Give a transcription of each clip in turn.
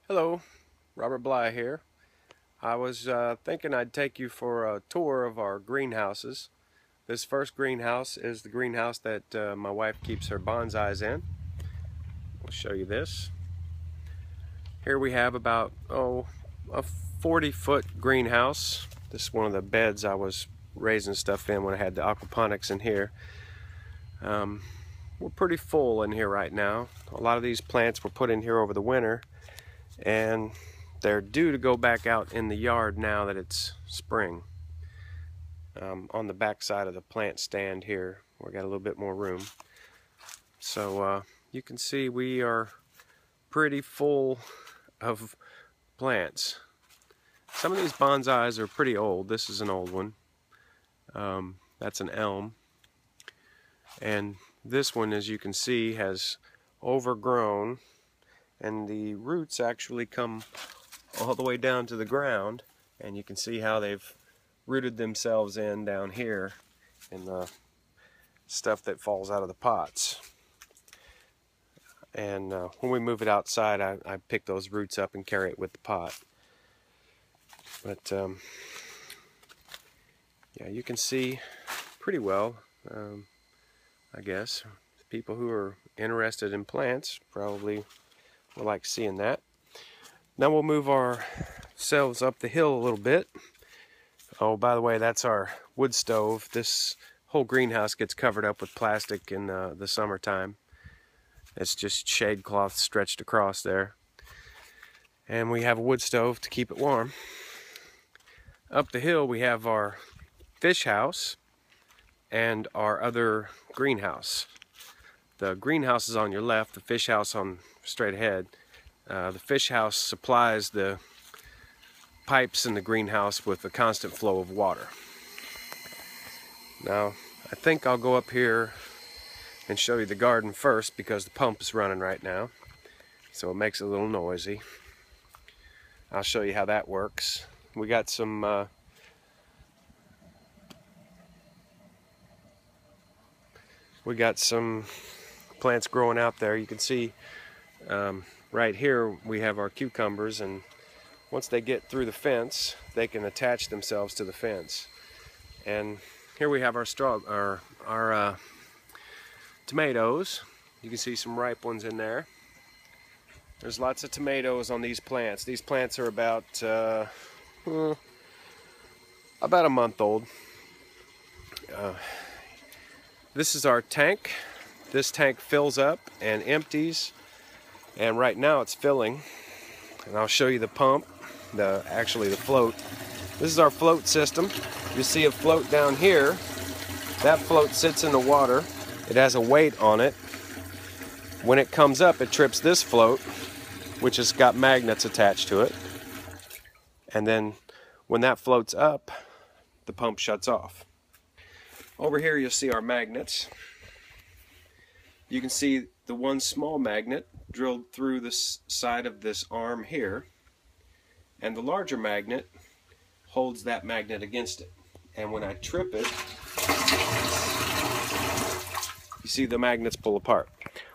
Hello, Robert Bly here. I was thinking I'd take you for a tour of our greenhouses. This first greenhouse is the greenhouse that my wife keeps her bonsais in. I'll show you this. Here we have about a 40-foot greenhouse. This is one of the beds I was raising stuff in when I had the aquaponics in here. We're pretty full in here right now. A lot of these plants were put in here over the winter, and they're due to go back out in the yard now that it's spring. On the back side of the plant stand here, we got a little bit more room. So you can see we are pretty full of plants. Some of these bonsais are pretty old. This is an old one. That's an elm. And this one, as you can see, has overgrown, and the roots actually come all the way down to the ground, and you can see how they've rooted themselves in down here in the stuff that falls out of the pots. And when we move it outside, I pick those roots up and carry it with the pot. But yeah, you can see pretty well, I guess. People who are interested in plants probably will like seeing that. Now we'll move ourselves up the hill a little bit. Oh, by the way, that's our wood stove. This whole greenhouse gets covered up with plastic in the summertime. It's just shade cloth stretched across there. And we have a wood stove to keep it warm. Up the hill we have our fish house and our other greenhouse. The greenhouse is on your left, the fish house on straight ahead. The fish house supplies the pipes in the greenhouse with a constant flow of water. Now, I think I'll go up here and show you the garden first because the pump is running right now, so it makes it a little noisy. I'll show you how that works. We got some plants growing out there. You can see right here we have our cucumbers, and once they get through the fence, they can attach themselves to the fence. And here we have our tomatoes. You can see some ripe ones in there. There's lots of tomatoes on these plants. These plants are about a month old. This is our tank. This tank fills up and empties, and right now it's filling. And I'll show you the pump, actually the float. This is our float system. You see a float down here. That float sits in the water. It has a weight on it. When it comes up, it trips this float, which has got magnets attached to it. And then when that floats up, the pump shuts off. Over here you'll see our magnets. You can see the one small magnet drilled through the side of this arm here, and the larger magnet holds that magnet against it. And when I trip it, you see the magnets pull apart.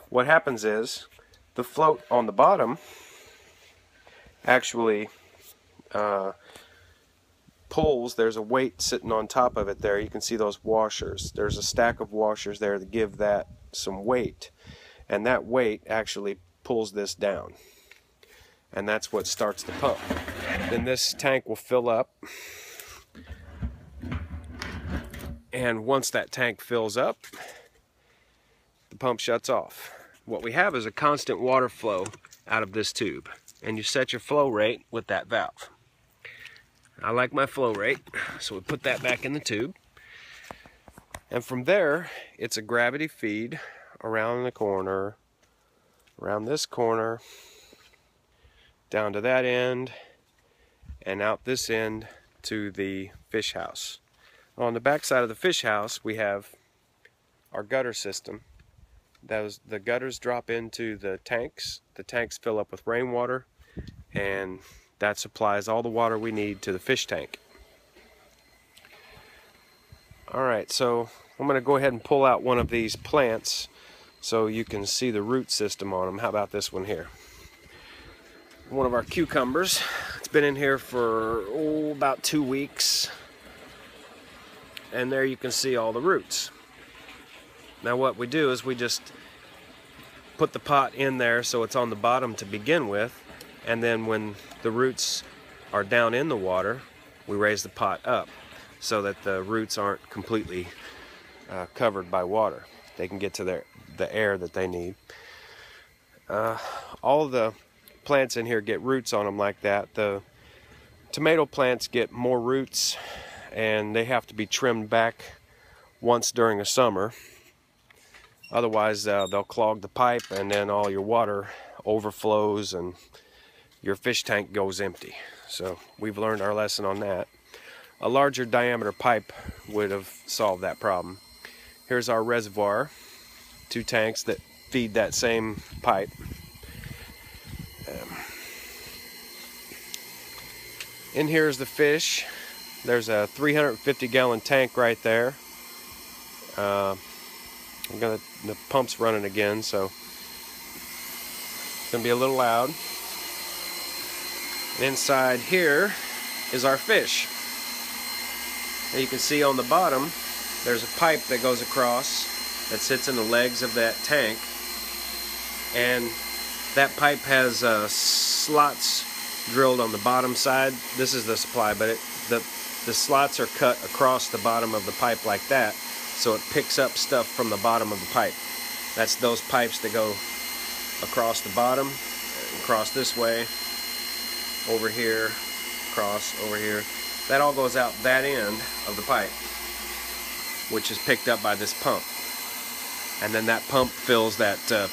What happens is the float on the bottom actually pulls. There's a weight sitting on top of it there. You can see those washers. There's a stack of washers there to give that some weight, and that weight actually pulls this down, and that's what starts the pump. Then this tank will fill up, and once that tank fills up, the pump shuts off. What we have is a constant water flow out of this tube, and you set your flow rate with that valve. I like my flow rate, so we put that back in the tube. And from there, it's a gravity feed around the corner, around this corner, down to that end, and out this end to the fish house. On the back side of the fish house, we have our gutter system. The gutters drop into the tanks. The tanks fill up with rainwater, and that supplies all the water we need to the fish tank. Alright, so I'm going to go ahead and pull out one of these plants so you can see the root system on them. How about this one here? one of our cucumbers. It's been in here for about 2 weeks. And there you can see all the roots. Now what we do is we just put the pot in there so it's on the bottom to begin with, and then when the roots are down in the water, we raise the pot up so that the roots aren't completely covered by water. They can get to the air that they need. All the plants in here get roots on them like that. The tomato plants get more roots, and they have to be trimmed back once during the summer. Otherwise they'll clog the pipe, and then all your water overflows and your fish tank goes empty. So we've learned our lesson on that. A larger diameter pipe would have solved that problem. Here's our reservoir, 2 tanks that feed that same pipe. In here is the fish. There's a 350-gallon tank right there. The pump's running again, so it's gonna be a little loud. And inside here is our fish. And you can see on the bottom there's a pipe that goes across that sits in the legs of that tank, and that pipe has slots drilled on the bottom side. This is the supply, but the slots are cut across the bottom of the pipe like that, so it picks up stuff from the bottom of the pipe. That's those pipes that go across the bottom, across this way, over here, across over here. That all goes out that end of the pipe, which is picked up by this pump. And then that pump fills that